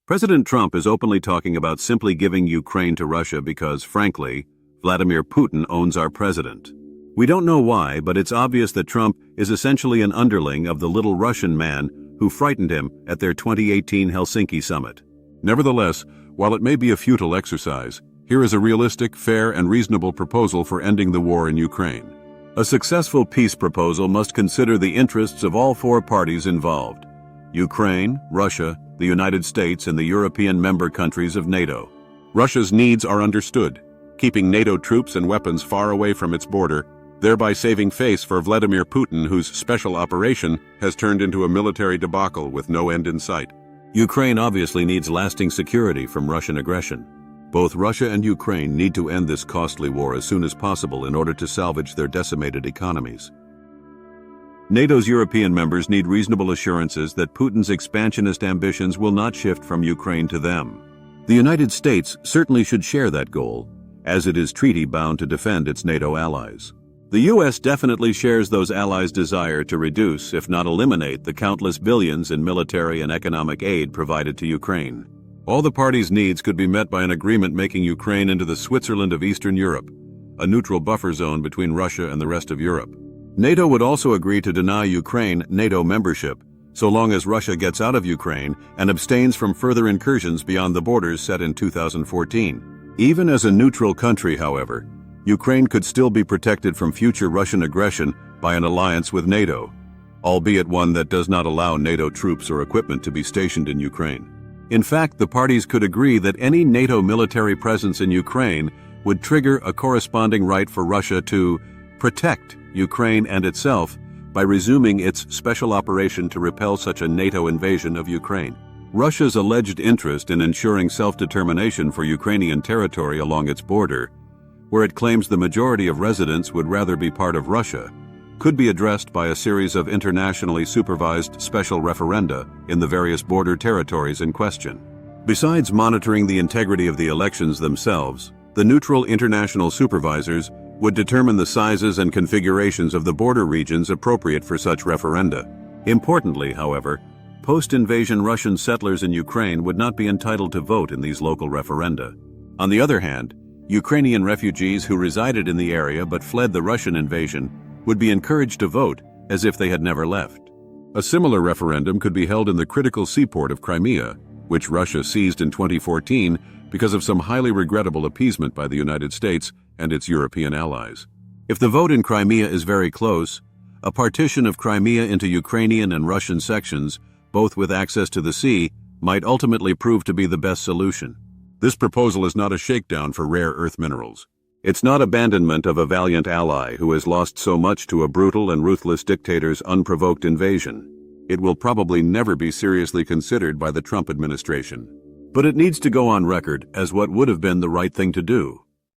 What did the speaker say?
President Trump is openly talking about simply giving Ukraine to Russia because, frankly, Vladimir Putin owns our president. We don't know why, but it's obvious that Trump is essentially an underling of the little Russian man who frightened him at their 2018 Helsinki summit. Nevertheless, while it may be a futile exercise, here is a realistic, fair, and reasonable proposal for ending the war in Ukraine. A successful peace proposal must consider the interests of all four parties involved: Ukraine, Russia, the United States, and the European member countries of NATO. Russia's needs are understood, keeping NATO troops and weapons far away from its border, thereby saving face for Vladimir Putin, whose special operation has turned into a military debacle with no end in sight. Ukraine obviously needs lasting security from Russian aggression. Both Russia and Ukraine need to end this costly war as soon as possible in order to salvage their decimated economies. NATO's European members need reasonable assurances that Putin's expansionist ambitions will not shift from Ukraine to them. The United States certainly should share that goal, as it is treaty-bound to defend its NATO allies. The U.S. definitely shares those allies' desire to reduce, if not eliminate, the countless billions in military and economic aid provided to Ukraine. All the parties' needs could be met by an agreement making Ukraine into the Switzerland of Eastern Europe, a neutral buffer zone between Russia and the rest of Europe. NATO would also agree to deny Ukraine NATO membership, so long as Russia gets out of Ukraine and abstains from further incursions beyond the borders set in 2014. Even as a neutral country, however, Ukraine could still be protected from future Russian aggression by an alliance with NATO, albeit one that does not allow NATO troops or equipment to be stationed in Ukraine. In fact, the parties could agree that any NATO military presence in Ukraine would trigger a corresponding right for Russia to protect Ukraine and itself by resuming its special operation to repel such a NATO invasion of Ukraine. Russia's alleged interest in ensuring self-determination for Ukrainian territory along its border, where it claims the majority of residents would rather be part of Russia, could be addressed by a series of internationally supervised special referenda in the various border territories in question. Besides monitoring the integrity of the elections themselves, the neutral international supervisors would determine the sizes and configurations of the border regions appropriate for such referenda. Importantly, however, post-invasion Russian settlers in Ukraine would not be entitled to vote in these local referenda. On the other hand, Ukrainian refugees who resided in the area but fled the Russian invasion would be encouraged to vote as if they had never left. A similar referendum could be held in the critical seaport of Crimea, which Russia seized in 2014 because of some highly regrettable appeasement by the United States and its European allies. If the vote in Crimea is very close, a partition of Crimea into Ukrainian and Russian sections, both with access to the sea, might ultimately prove to be the best solution. This proposal is not a shakedown for rare earth minerals. It's not abandonment of a valiant ally who has lost so much to a brutal and ruthless dictator's unprovoked invasion. It will probably never be seriously considered by the Trump administration. But it needs to go on record as what would have been the right thing to do.